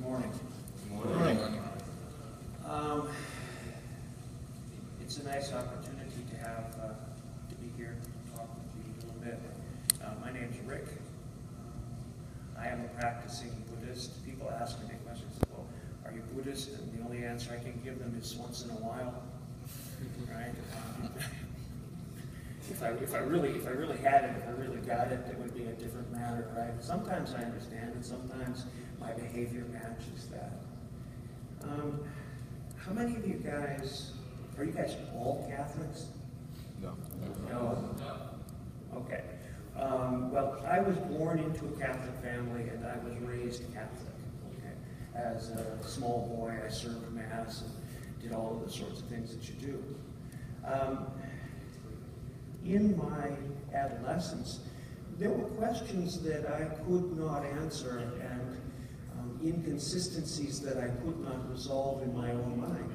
morning. Good morning. It's a nice opportunity to have to be here and talk with you a little bit. My name's Rick. I am a practicing Buddhist. People ask me questions, well, are you Buddhist? And the only answer I can give them is once in a while, right? If I really had it, if I really got it, it would be a different matter, right? Sometimes I understand it, sometimes my behavior matches that. How many of you guys, are you guys all Catholics? No. No? Okay. Well, I was born into a Catholic family and I was raised Catholic. Okay? As a small boy, I served Mass and did all of the sorts of things that you do. In my adolescence, there were questions that I could not answer and inconsistencies that I could not resolve in my own mind.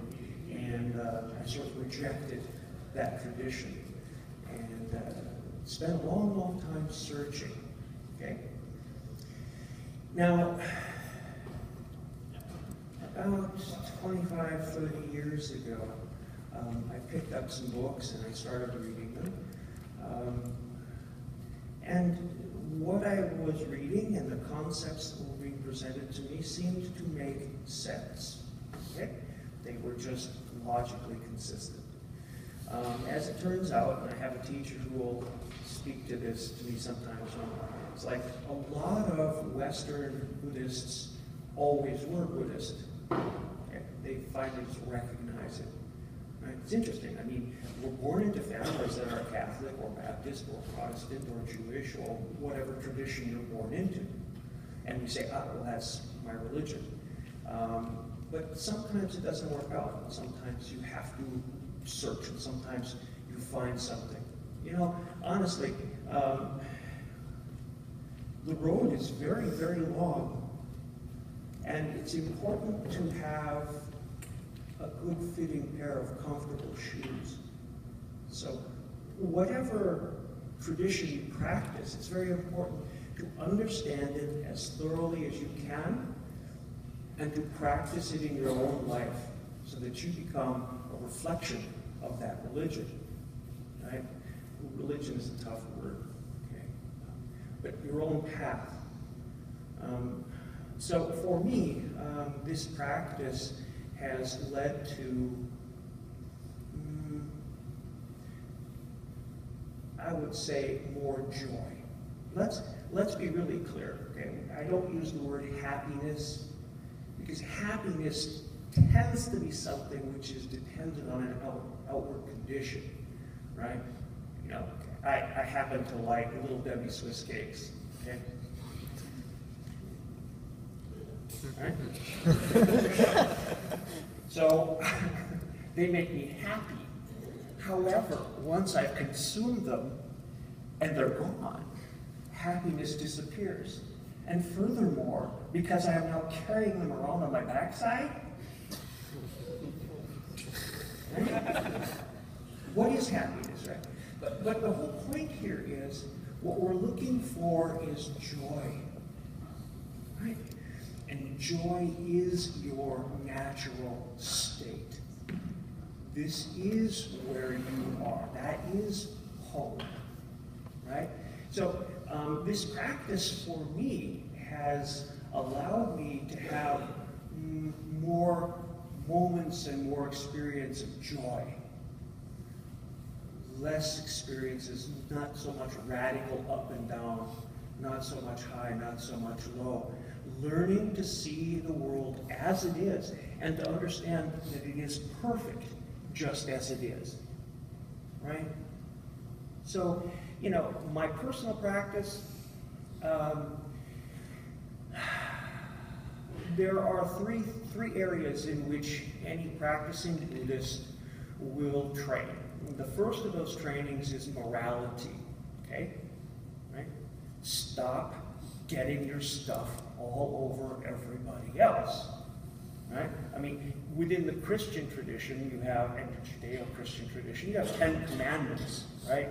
And I sort of rejected that tradition and spent a long, long time searching. Okay? Now, about 25, 30 years ago, I picked up some books and I started reading them. And what I was reading and the concepts that were being presented to me seemed to make sense. Okay? They were just logically consistent. As it turns out, and I have a teacher who will speak to this to me sometimes, it's like a lot of Western Buddhists always were Buddhist. Okay? They finally just recognize it. Right? It's interesting. I mean, we're born into families that are Catholic or Baptist or Protestant or Jewish or whatever tradition you're born into. And we say, well, that's my religion. But sometimes it doesn't work out. Sometimes you have to search, and sometimes you find something. You know, honestly, the road is very, very long. And it's important to have a good fitting pair of comfortable shoes. So whatever tradition you practice, it's very important to understand it as thoroughly as you can and to practice it in your own life so that you become a reflection of that religion. Right? Religion is a tough word, okay? But your own path. So for me, this practice has led to, I would say, more joy. Let's be really clear, okay? I don't use the word happiness because happiness tends to be something which is dependent on an outward condition, right? You know, I happen to like Little Debbie Swiss cakes, okay? Right? So they make me happy. However, once I've consumed them and they're gone, happiness disappears. And furthermore, because I am now carrying them around on my backside, right? What is happiness, right? But the whole point here is what we're looking for is joy, right? And joy is your natural state. This is where you are. That is home, right? So this practice for me has allowed me to have more moments and more experience of joy. Less experiences, not so much radical up and down, not so much high, not so much low. Learning to see the world as it is and to understand that it is perfect just as it is, right? So, you know, my personal practice, there are three areas in which any practicing Buddhist will train. The first of those trainings is morality, okay? Right? Stop getting your stuff all over everybody else, right? I mean, within the Christian tradition, you have, and the Judeo-Christian tradition, you have 10 commandments, right?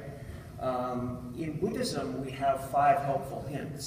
In Buddhism, we have 5 helpful hints.